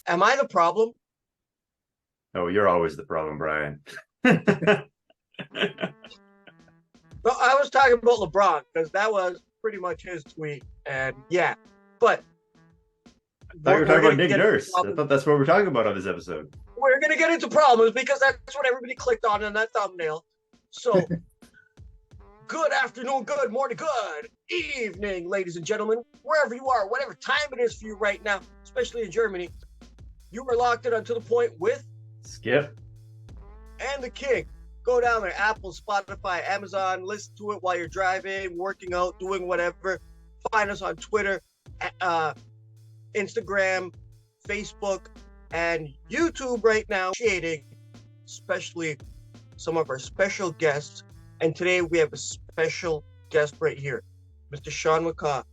Am I the problem? Oh, you're always the problem, Brian. Well, I was talking about LeBron because that was pretty much his tweet, and yeah, but Thought you were we're talking about gonna Nick get into Nurse. I problems. thought that's what we're talking about on this episode. We're gonna get into problems because that's what everybody clicked on in that thumbnail. So, good afternoon, good morning, good evening, ladies and gentlemen, wherever you are, whatever time it is for you right now, especially in Germany. You are locked in onto the point with Skip. and the king. Go down there, Apple, Spotify, Amazon, listen to it while you're driving, working out, doing whatever. Find us on Twitter, Instagram, Facebook, and YouTube right now, shading, especially some of our special guests. And today we have a special guest right here, Mr. Sean McCaw.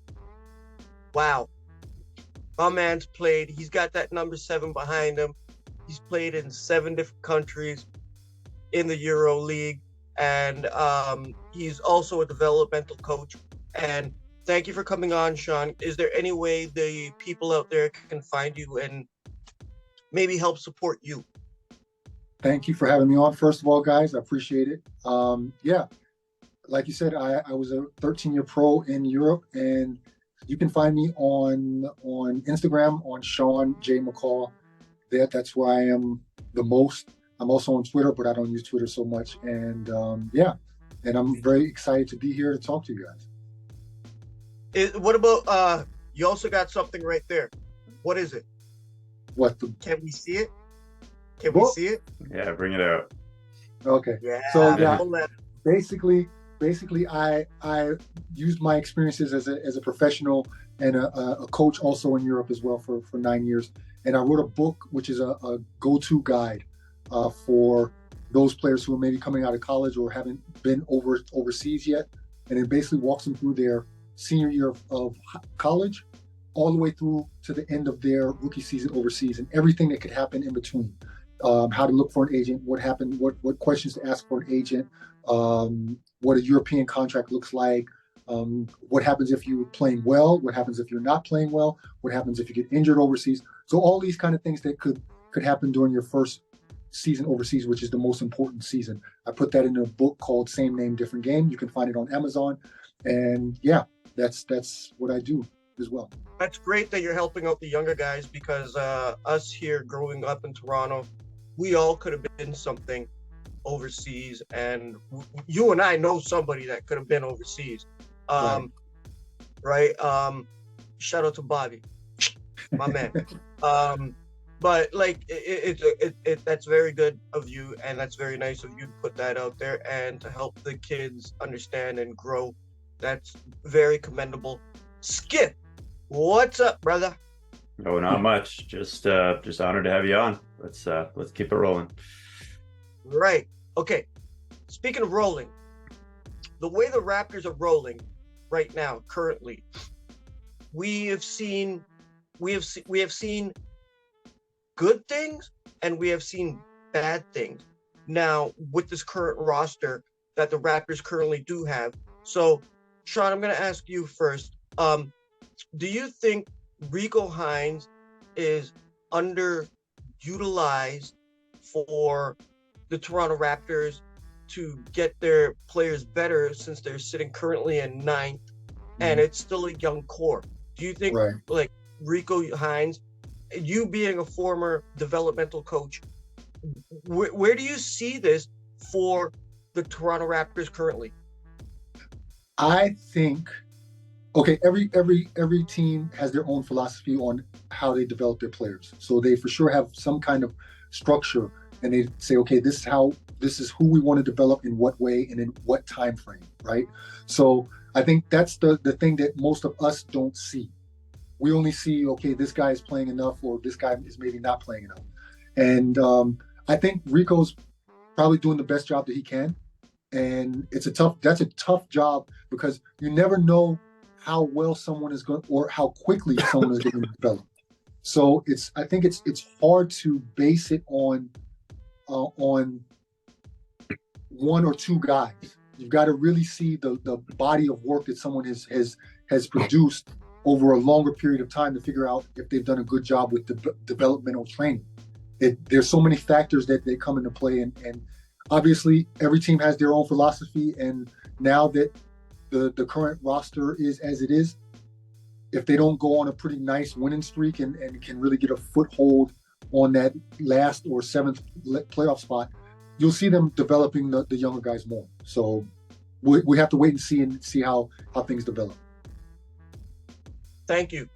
Wow. My man's played. He's got that number 7 behind him. He's played in 7 different countries in the Euro League, and he's also a developmental coach. And thank you for coming on, Sean. Is there any way the people out there can find you and maybe help support you? Thank you for having me on. First of all, guys, I appreciate it. Yeah, like you said, I was a 13-year pro in Europe, and you can find me on Instagram on Sean J McCaw. That's where I am the most. I'm also on Twitter, but I don't use Twitter so much. And yeah, and I'm very excited to be here to talk to you guys. What about you? Also got something right there. What is it? Can we see it? Can we see it? Yeah, bring it out. Okay. Yeah. So yeah, basically, I used my experiences as a professional and a coach also in Europe as well for 9 years. And I wrote a book, which is a go-to guide for those players who are maybe coming out of college or haven't been overseas yet. And it basically walks them through their senior year of college all the way through to the end of their rookie season overseas and everything that could happen in between. How to look for an agent, what happened, what questions to ask for an agent, what a European contract looks like, what happens if you're playing well, what happens if you're not playing well, what happens if you get injured overseas. So all these kind of things that could happen during your first season overseas, which is the most important season. I put that in a book called Same Name, Different Game. You can find it on Amazon. And yeah, that's what I do as well. That's great that you're helping out the younger guys because us here growing up in Toronto, we all could have been something overseas, and you and I know somebody that could have been overseas. Right? Shout out to Bobby, my man. But like that's very good of you, and that's very nice of you to put that out there and to help the kids understand and grow. That's very commendable. Skip, what's up, brother? Oh, not much. Just honored to have you on. Let's keep it rolling. Right. Okay. Speaking of rolling, the way the Raptors are rolling right now, currently, we have seen good things and we have seen bad things. Now, with this current roster that the Raptors currently do have. So, Sean, I'm going to ask you first. Do you think Rico Hines is underutilized for the Toronto Raptors to get their players better since they're sitting currently in 9th and it's still a young core? Do you think like Rico Hines, you being a former developmental coach, where do you see this for the Toronto Raptors currently? I think, okay, every team has their own philosophy on how they develop their players. So they for sure have some kind of structure, and they say, okay, this is who we want to develop in what way and in what time frame, right? So I think that's the thing that most of us don't see. We only see, okay, this guy is playing enough, or this guy is maybe not playing enough. And I think Rico's probably doing the best job that he can. And that's a tough job because you never know how well someone is going, or how quickly someone is going to develop. So I think it's hard to base it on one or two guys. You've got to really see the body of work that someone has produced over a longer period of time to figure out if they've done a good job with developmental training. There's so many factors that they come into play, and obviously every team has their own philosophy. And now that the current roster is as it is, if they don't go on a pretty nice winning streak and can really get a foothold on that last or seventh playoff spot, you'll see them developing the younger guys more. So we have to wait and see how things develop. Thank you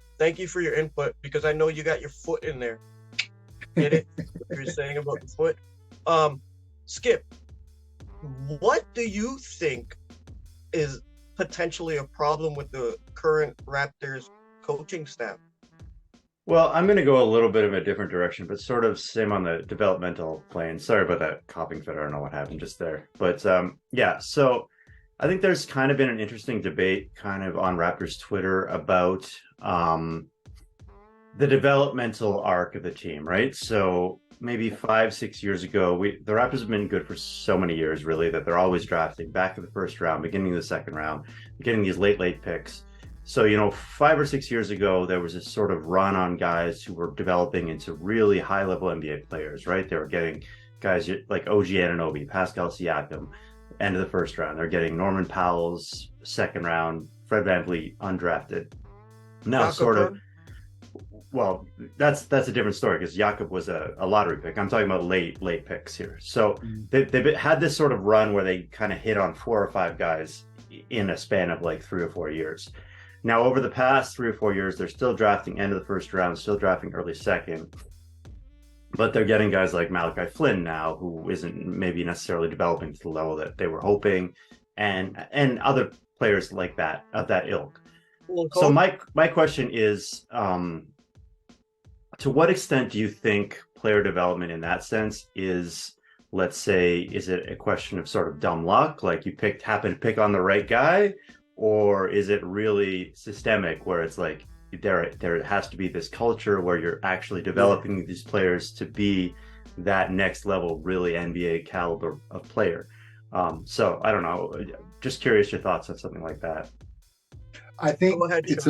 for your input, because I know you got your foot in there. Get it? What you're saying about the foot. Skip, what do you think is potentially a problem with the current Raptors coaching staff? Well, I'm going to go a little bit of a different direction, but sort of same on the developmental plane. Sorry about that coughing fit. I don't know what happened just there. But yeah, so I think there's kind of been an interesting debate kind of on Raptors Twitter about the developmental arc of the team, right? So maybe 5-6 years ago, the Raptors have been good for so many years, really, that they're always drafting back in the first round, beginning of the second round, getting these late picks. So, 5 or 6 years ago, there was this sort of run on guys who were developing into really high-level NBA players, right? They were getting guys like OG Anunoby, Pascal Siakam, end of the first round. They're getting Norman Powell's second round, Fred VanVleet, undrafted. Now, well, that's a different story, because Jakob was a lottery pick. I'm talking about late picks here. So they've had this sort of run where they kind of hit on 4 or 5 guys in a span of like 3 or 4 years. Now, over the past 3 or 4 years, they're still drafting end of the first round, still drafting early second, but they're getting guys like Malachi Flynn now, who isn't maybe necessarily developing to the level that they were hoping, and other players like that, of that ilk. So my question is, to what extent do you think player development in that sense is, let's say, is it a question of sort of dumb luck, like you happen to pick on the right guy, or is it really systemic, where it's like there has to be this culture where you're actually developing these players to be that next level, really NBA caliber of player? So I don't know, just curious your thoughts on something like that. I think it's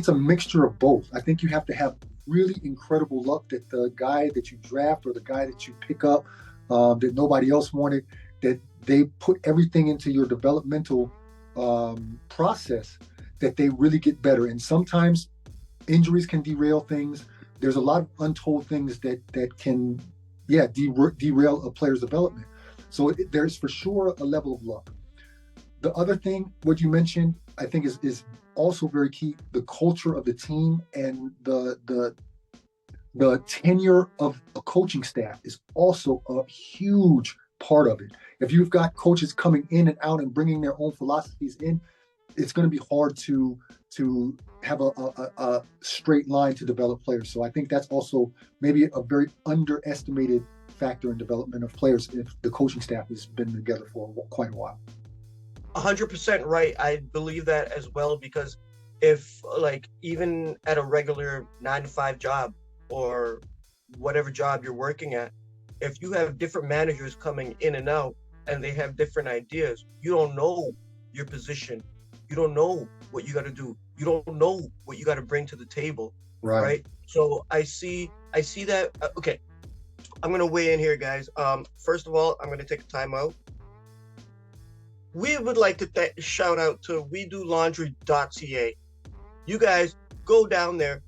a mixture of both. I think you have to have really incredible luck that the guy that you draft or the guy that you pick up that nobody else wanted, that they put everything into your developmental process, that they really get better. And sometimes injuries can derail things. There's a lot of untold things that can derail a player's development. So there's for sure a level of luck. The other thing, what you mentioned, I think is also very key. The culture of the team and the tenure of a coaching staff is also a huge part of it. If you've got coaches coming in and out and bringing their own philosophies in, it's going to be hard to have a straight line to develop players. So I think that's also maybe a very underestimated factor in development of players if the coaching staff has been together for quite a while. 100% right. I believe that as well, because if, like, even at a regular 9-to-5 job or whatever job you're working at, if you have different managers coming in and out and they have different ideas, you don't know your position. You don't know what you got to do. You don't know what you got to bring to the table. Right? So I see that. Okay. I'm going to weigh in here, guys. First of all, I'm going to take a time out. We would like to shout out to WeDoLaundry.ca. You guys go down there,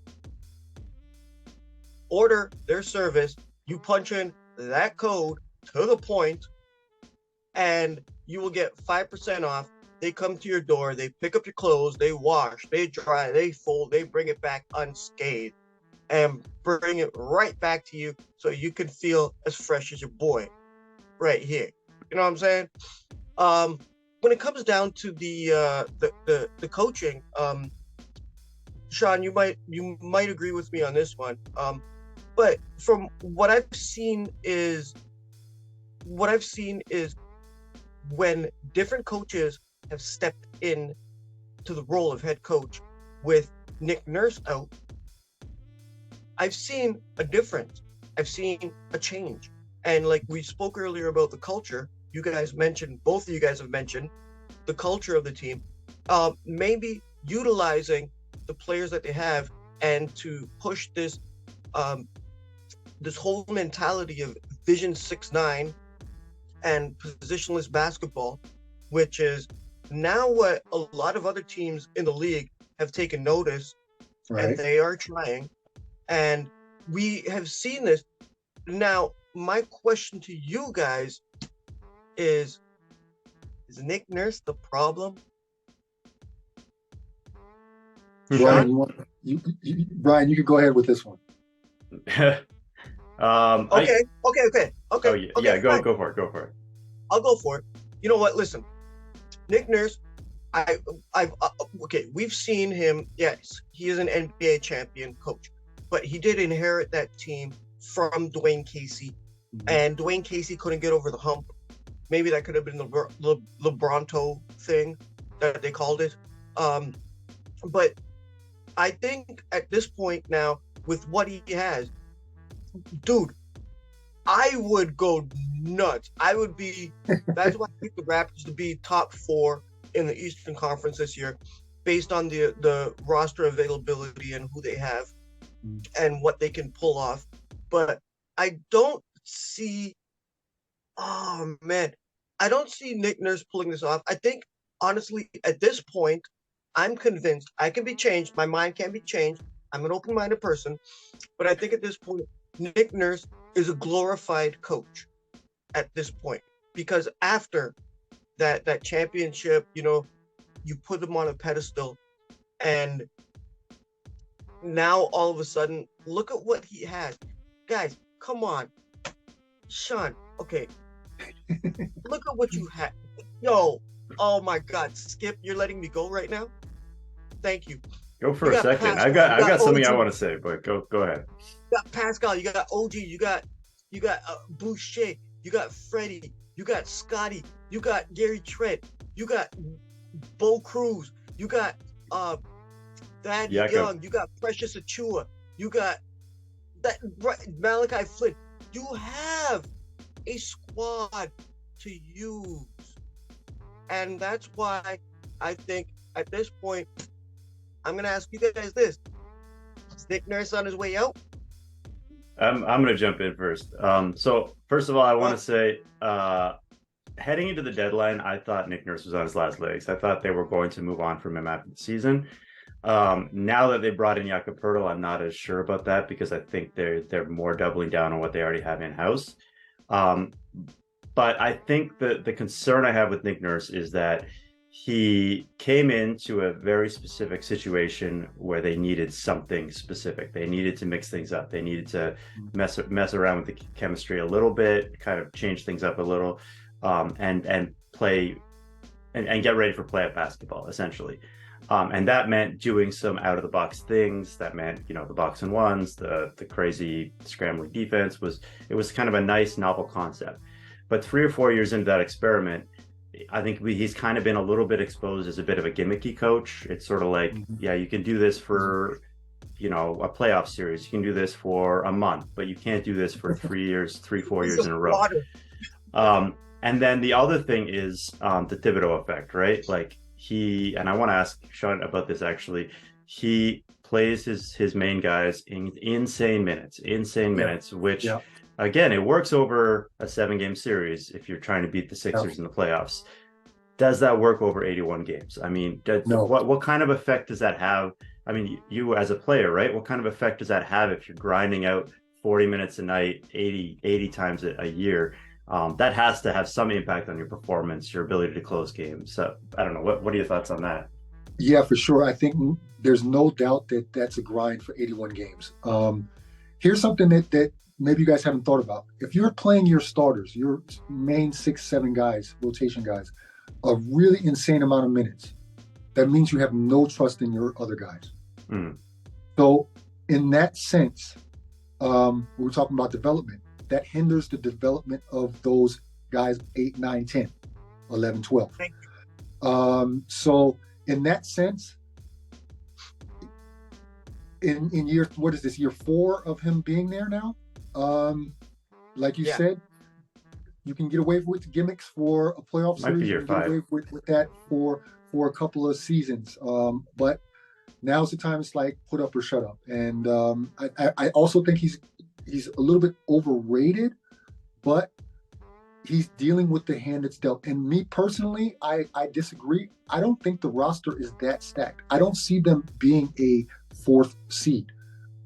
order their service. You punch in that code to the point, and you will get 5% off. They come to your door, they pick up your clothes, they wash, they dry, they fold, they bring it back unscathed, and bring it right back to you so you can feel as fresh as your boy right here. You know what I'm saying? When it comes down to the coaching, Sean, you might agree with me on this one. But from what I've seen is when different coaches have stepped in to the role of head coach with Nick Nurse out, I've seen a difference. I've seen a change. And like we spoke earlier about the culture, both of you guys have mentioned the culture of the team. Maybe utilizing the players that they have and to push this this whole mentality of Vision 6-9 and positionless basketball, which is now what a lot of other teams in the league have taken notice, and they are trying. And we have seen this. Now, my question to you guys is Nick Nurse the problem? Brian, Brian, you can go ahead with this one. Okay. Oh, yeah, go for it. I'll go for it. You know what? Listen, Nick Nurse, we've seen him. Yes, he is an NBA champion coach, but he did inherit that team from Dwayne Casey, and Dwayne Casey couldn't get over the hump. Maybe that could have been the LeBronto thing that they called it. But I think at this point now, with what he has, dude, I would go nuts. That's why I picked the Raptors to be top 4 in the Eastern Conference this year, based on the roster availability and who they have and what they can pull off. But I don't see, I don't see Nick Nurse pulling this off. I think, honestly, at this point, I'm convinced I can be changed. My mind can be changed. I'm an open-minded person. But I think at this point, Nick Nurse is a glorified coach at this point. Because after that championship, you put him on a pedestal. And now, all of a sudden, look at what he has. Guys, come on. Sean, okay. Look at what you have. Yo, oh my God. Skip, you're letting me go right now? Thank you. Go for a second. I've got something I want to say, but go ahead. You got Pascal, you got OG, you got Boucher, you got Freddie, you got Scotty, you got Gary Trent, you got Bo Cruz, you got Thad Young, you got Precious Achua, you got Malachi Flynn. You have a squad to use. And that's why I think at this point, I'm going to ask you guys this. Is Nick Nurse on his way out? I'm going to jump in first. So first of all, I want to say, heading into the deadline, I thought Nick Nurse was on his last legs. I thought they were going to move on from him after the season. Now that they brought in Jakob Poeltl, I'm not as sure about that because I think they're more doubling down on what they already have in-house. But I think the concern I have with Nick Nurse is that he came into a very specific situation where they needed something specific. They needed to mix things up. They needed to mess around with the chemistry a little bit, kind of change things up a little, and play and get ready for playoff basketball, essentially. And that meant doing some out of the box things. That meant, the box and ones, the crazy scrambling defense it was kind of a nice novel concept. But 3 or 4 years into that experiment, I think he's kind of been a little bit exposed as a bit of a gimmicky coach. It's sort of like, yeah, you can do this for, a playoff series. You can do this for a month, but you can't do this for 4 years in a row. And then the other thing is the Thibodeau effect, right? Like and I want to ask Sean about this actually. He plays his main guys in insane minutes, which again, it works over a 7-game series if you're trying to beat the Sixers in the playoffs. Does that work over 81 games? I mean, what kind of effect does that have? I mean, you as a player, right? What kind of effect does that have if you're grinding out 40 minutes a night, 80 times a year? That has to have some impact on your performance, your ability to close games. So I don't know. What are your thoughts on that? Yeah, for sure. I think there's no doubt that that's a grind for 81 games. Here's something that maybe you guys haven't thought about. If you're playing your starters, your main 6-7 guys, rotation guys, a really insane amount of minutes, that means you have no trust in your other guys. So in that sense, we're talking about development. That hinders the development of those guys 8, 9, 10, 11, 12. So in that sense, in year 4 of him being there now, like you said, You can get away with gimmicks for a playoff Might be series. year You can get 5. away with that for a couple of seasons. But now's the time. It's like put up or shut up. And I also think he's a little bit overrated, but he's dealing with the hand that's dealt. And me personally, I disagree. I don't think the roster is that stacked. I don't see them being a 4th seed.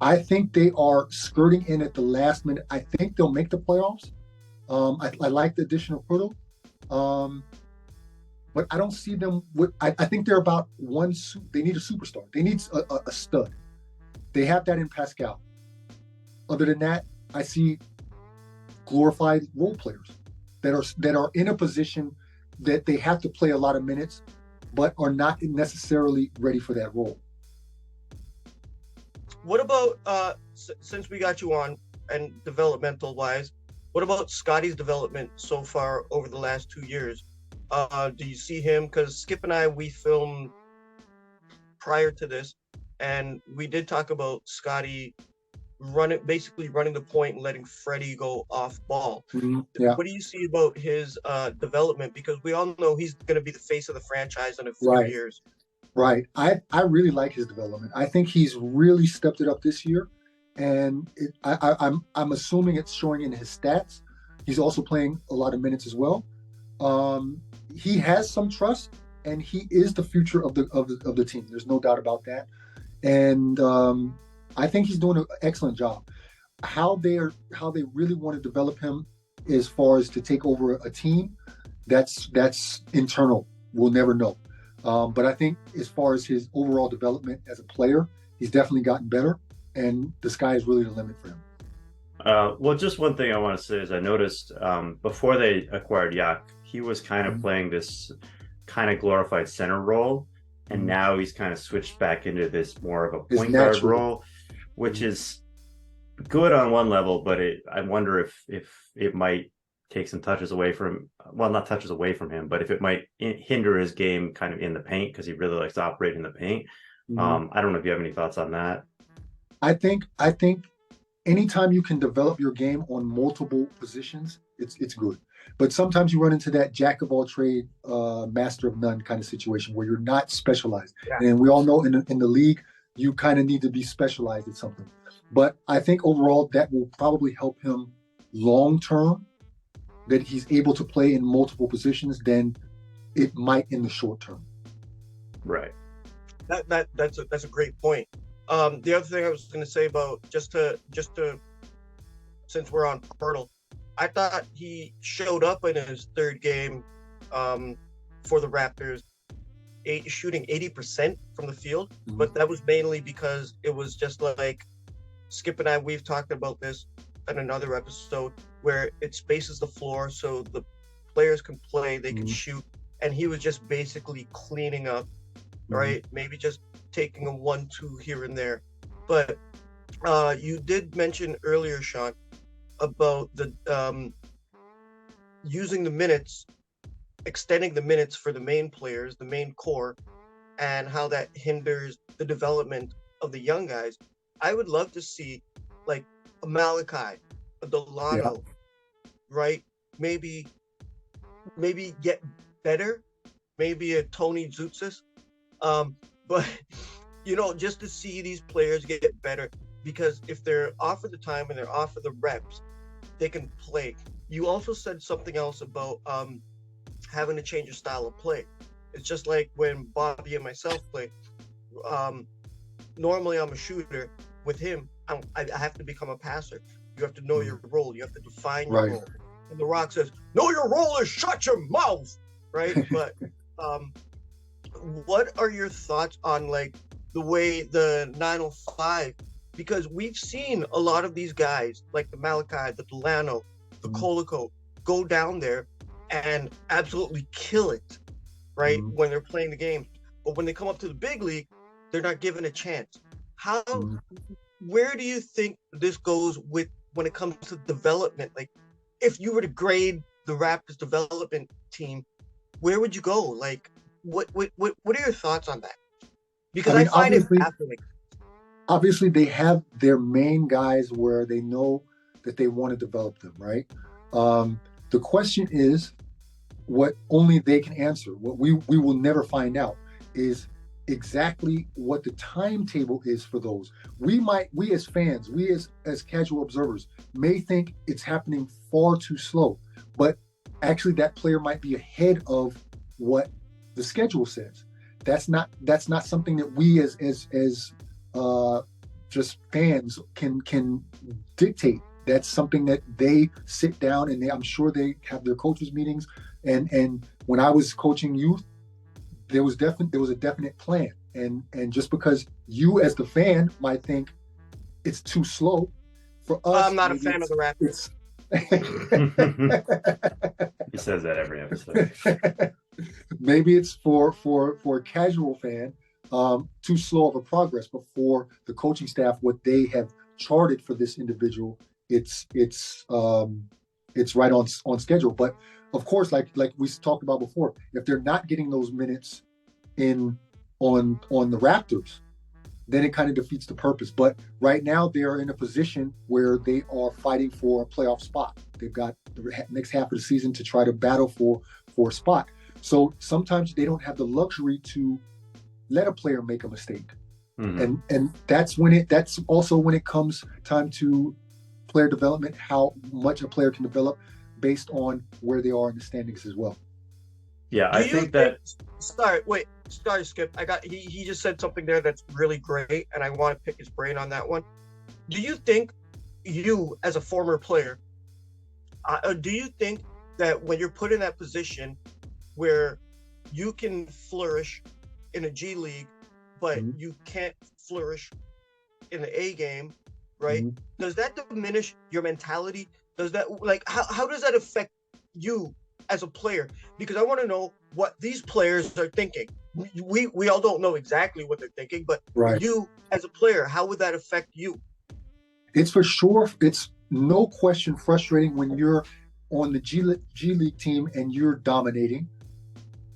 I think they are skirting in at the last minute. I think they'll make the playoffs. I like the addition of Puerto. But I don't see them with. I think they're about one. They need a superstar. They need a stud. They have that in Pascal. Other than that, I see glorified role players that are in a position that they have to play a lot of minutes, but are not necessarily ready for that role. What about since we got you on and developmental wise? What about Scotty's development so far over the last 2 years? Do you see him? Because Skip and I, we filmed prior to this, and we did talk about Scotty basically running the point and letting Freddie go off ball. Mm-hmm. Yeah. What do you see about his development? Because we all know he's going to be the face of the franchise in a few years. Right. I really like his development. I think he's really stepped it up this year, and I'm assuming it's showing in his stats. He's also playing a lot of minutes as well. He has some trust, and he is the future of the team. There's no doubt about that. And I think he's doing an excellent job. How they really want to develop him as far as to take over a team, that's internal. We'll never know. But I think as far as his overall development as a player, he's definitely gotten better, and the sky is really the limit for him. Well, just one thing I want to say is I noticed before they acquired Yak, he was kind of playing this kind of glorified center role, and now he's kind of switched back into this more of a point guard role, which is good on one level, but I wonder if it might take some touches away from, well, not touches away from him, but if it might hinder his game kind of in the paint, because he really likes to operate in the paint. I don't know if you have any thoughts on that. I think anytime you can develop your game on multiple positions, it's good. But sometimes you run into that jack of all trade, master of none kind of situation where you're not specialized. Yeah. And we all know in the league, you kind of need to be specialized at something. But I think overall that will probably help him long term, that he's able to play in multiple positions than it might in the short term. Right. That's a great point. The other thing I was going to say about just to since we're on Pirtle, I thought he showed up in his 3rd game for the Raptors, shooting 80% from the field, but that was mainly because it was just like Skip and I, we've talked about this in another episode, where it spaces the floor so the players can play, they can shoot, and he was just basically cleaning up, right? Maybe just taking a 1-2 here and there. But you did mention earlier, Sean, about the using the minutes, extending the minutes for the main players, the main core, and how that hinders the development of the young guys. I would love to see like a Malachi, a Delano, right? Maybe get better, maybe a Tony Zoutsis, but just to see these players get better, because if they're offered the time and they're offered the reps, they can play. You also said something else about having to change your style of play. It's just like when Bobby and myself play. Normally I'm a shooter. With him, I have to become a passer. You have to know your role. You have to define your role. And The Rock says, "Know your role is shut your mouth," right? But what are your thoughts on like the way the 905? Because we've seen a lot of these guys, like the Malachi, the Delano, the Colico, go down there and absolutely kill it, right? When they're playing the game. But when they come up to the big league, they're not given a chance. Where do you think this goes when it comes to development? Like, if you were to grade the Raptors development team, where would you go? Like, what are your thoughts on that? Because I find it fascinating. Obviously, they have their main guys where they know that they want to develop them, right? The question is, what only they can answer, what we will never find out, is exactly what the timetable is for those. We as fans, we as casual observers may think it's happening far too slow, but actually that player might be ahead of what the schedule says. That's not something that we as just fans can dictate. That's something that they sit down and I'm sure they have their coaches meetings. And when I was coaching youth, there was a definite plan. And just because you as the fan might think it's too slow, for us, I'm not a fan of the Raptors. He says that every episode. Maybe it's for a casual fan, too slow of a progress, but for the coaching staff, what they have charted for this individual, it's right on schedule. But of course, like we talked about before, if they're not getting those minutes on the Raptors, then it kind of defeats the purpose. But right now they are in a position where they are fighting for a playoff spot. They've got the next half of the season to try to battle for a spot. So sometimes they don't have the luxury to let a player make a mistake. Mm-hmm. And that's also when it comes time to player development, how much a player can develop based on where they are in the standings as well. Yeah, I think that. Sorry, Skip. He just said something there that's really great, and I want to pick his brain on that one. Do you think you, as a former player, do you think that when you're put in that position where you can flourish in a G League, but mm-hmm. you can't flourish in the A game, right? Mm-hmm. Does that diminish your mentality? Does that, how does that affect you as a player? Because I want to know what these players are thinking. We all don't know exactly what they're thinking, but right. You as a player, how would that affect you? It's for sure. It's no question frustrating when you're on the G League team and you're dominating,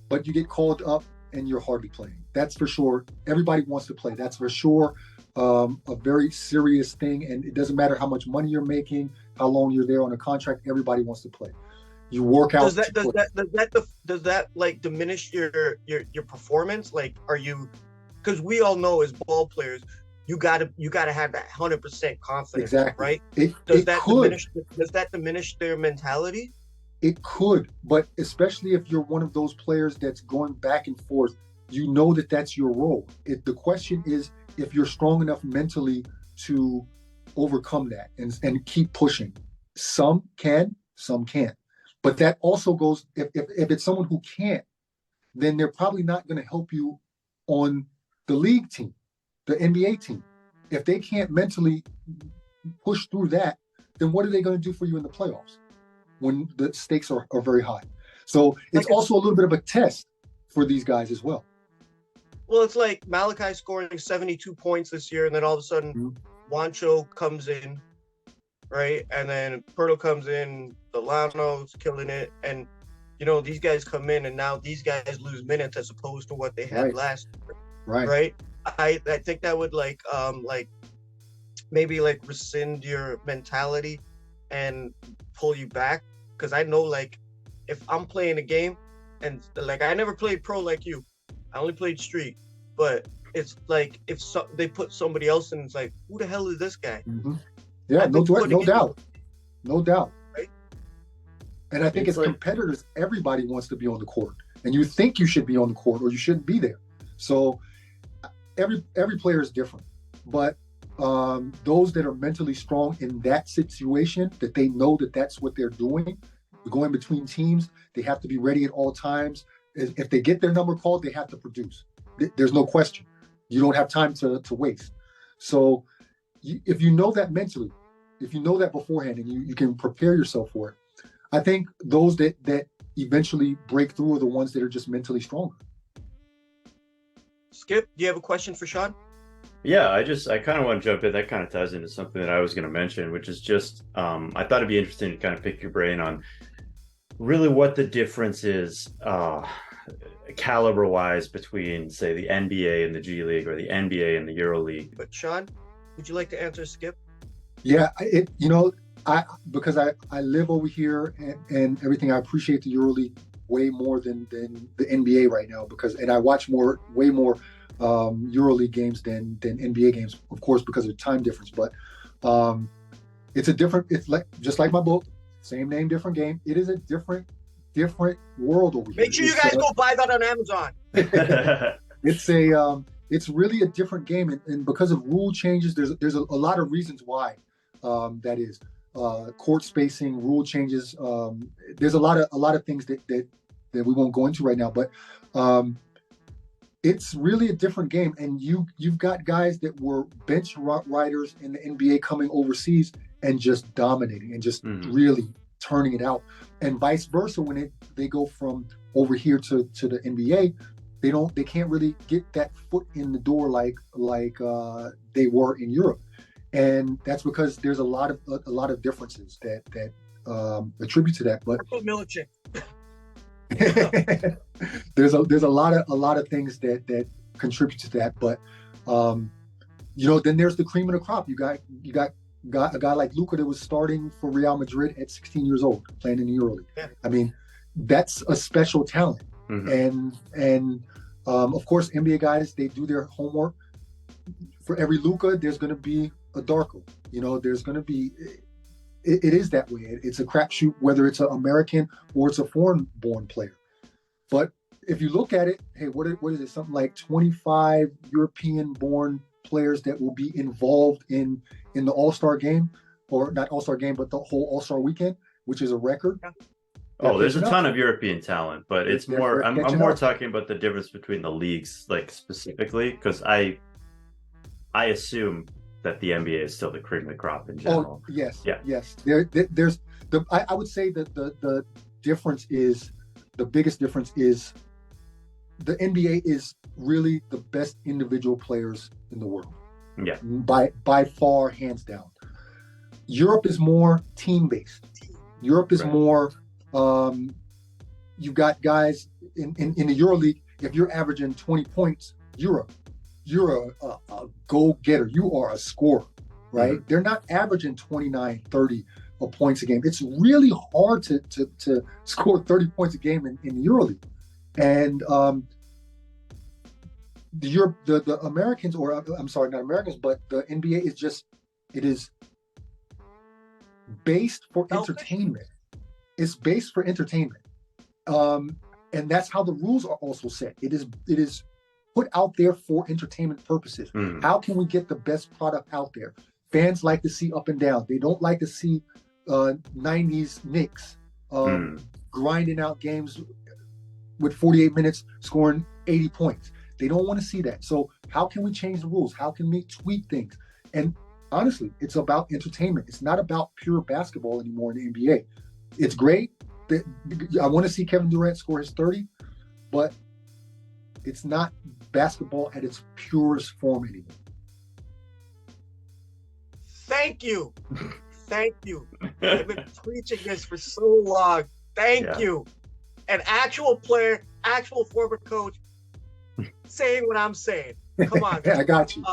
but you get called up and you're hardly playing. That's for sure. Everybody wants to play. That's for sure a very serious thing. And it doesn't matter how much money you're making, how long you're there on a contract. Everybody wants to play. You work out. Does that like diminish your performance? Like, are you? Because we all know as ball players, you gotta have that 100% confidence, exactly. Right? Does that diminish their mentality? It could, but especially if you're one of those players that's going back and forth, you know that's your role. The question is if you're strong enough mentally to overcome that and keep pushing. Some can, some can't. But that also goes, if it's someone who can't, then they're probably not going to help you on the league team, the NBA team. If they can't mentally push through that, then what are they going to do for you in the playoffs when the stakes are very high? So it's also a little bit of a test for these guys as well. Well, it's like Malachi scoring 72 points this year, and then all of a sudden, mm-hmm. Juancho comes in, right? And then Pirtle comes in, Delano's killing it, and these guys come in, and now these guys lose minutes as opposed to what they had last year, right? I think that would maybe rescind your mentality and pull you back, because I know if I'm playing a game and I never played pro like you, I only played street, but it's if they put somebody else in, it's like, who the hell is this guy? Mm-hmm. Yeah, no doubt. Right? And I think as competitors, everybody wants to be on the court, and you think you should be on the court or you shouldn't be there. So every player is different, but those that are mentally strong in that situation, that they know that's what they're doing, going between teams, they have to be ready at all times. If they get their number called, they have to produce. There's no question. You don't have time to waste. So if you know that mentally, if you know that beforehand and you can prepare yourself for it, I think those that eventually break through are the ones that are just mentally stronger. Skip, do you have a question for Sean? Yeah, I kind of want to jump in. That kind of ties into something that I was going to mention, which is just, I thought it'd be interesting to kind of pick your brain on really what the difference is caliber-wise between, say, the NBA and the G League, or the NBA and the Euro League. But Sean, would you like to answer Skip? Yeah, because I live over here and everything, I appreciate the EuroLeague way more than the NBA right now, and I watch way more EuroLeague games than NBA games, of course, because of the time difference. But it's like just like my book, same name, different game. It is a different world over here. Make sure you guys go buy that on Amazon. It's really a different game, and because of rule changes, there's a lot of reasons why that is. Court spacing, rule changes. There's a lot of things that we won't go into right now, but it's really a different game. And you've got guys that were bench riders in the NBA coming overseas and just dominating and just really turning it out, and vice versa when they go from over here to the NBA. They can't really get that foot in the door like they were in Europe. And that's because there's a lot of differences that attribute to that. But there's a lot of things that contribute to that. But then there's the cream of the crop. You got a guy like Luka that was starting for Real Madrid at 16 years old, playing in the EuroLeague. Yeah. I mean, that's a special talent. And of course, NBA guys, they do their homework. For every Luka, there's going to be a Darko. There's going to be. It is that way. It's a crapshoot whether it's an American or it's a foreign-born player. But if you look at it, hey, what is it? Something like 25 European-born players that will be involved in the All-Star game, or not All-Star game, but the whole All-Star weekend, which is a record. Yeah. Oh, there's a ton of European talent, but it's more. I'm more talking about the difference between the leagues, like specifically, because I assume that the NBA is still the cream of the crop in general. Oh, yes. Yeah. Yes. I would say that the difference is, the biggest difference is, the NBA is really the best individual players in the world. Yeah. By far, hands down. Europe is more team-based. Europe is more, you've got guys in the EuroLeague, if you're averaging 20 points, you're a go-getter. You are a scorer, right? They're not averaging 29, 30 points a game. It's really hard to score 30 points a game in the EuroLeague. And the Americans, or I'm sorry, not Americans, but the NBA is based for entertainment. It's based for entertainment. And that's how the rules are also set. It is put out there for entertainment purposes. How can we get the best product out there? Fans like to see up and down. They don't like to see 90s Knicks grinding out games with 48 minutes, scoring 80 points. They don't want to see that. So how can we change the rules? How can we tweak things? And honestly, it's about entertainment. It's not about pure basketball anymore in the NBA. It's great. I want to see Kevin Durant score his 30, but it's not basketball at its purest form anymore. Thank you. Thank you. I've been preaching this for so long. Thank you. An actual player, actual former coach, saying what I'm saying. Come on. I got you.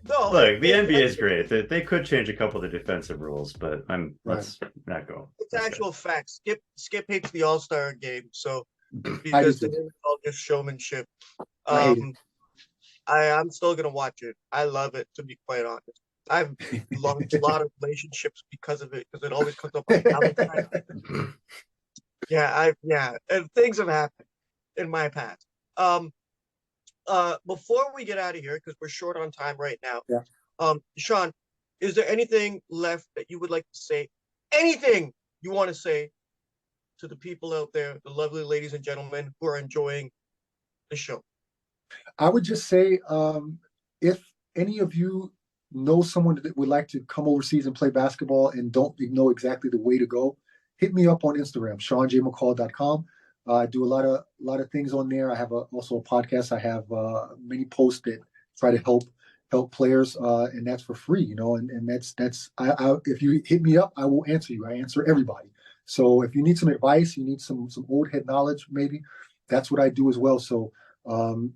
No, look, the NBA is great. They could change a couple of the defensive rules, but let's not go. It's actual facts. Skip hates the All-Star game, so because it's all just showmanship. I'm still gonna watch it. I love it, to be quite honest. I've lost a lot of relationships because of it, because it always comes up on Valentine's. And things have happened in my past. Before we get out of here, because we're short on time right now, Sean, is there anything left that you would like to say? Anything you want to say to the people out there, the lovely ladies and gentlemen who are enjoying the show? I would just say, if any of you know someone that would like to come overseas and play basketball and don't know exactly the way to go, hit me up on Instagram, SeanJMcCaw.com. I do a lot of things on there. I have also a podcast. I have many posts that try to help players, and that's for free, and that's if you hit me up, I will answer you. I answer everybody. So if you need some advice, you need some old head knowledge, maybe, that's what I do as well. So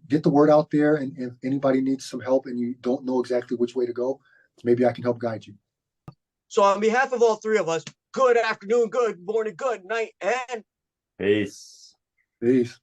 get the word out there, and if anybody needs some help and you don't know exactly which way to go, maybe I can help guide you. So on behalf of all three of us, good afternoon, good morning, good night, and Peace. Peace.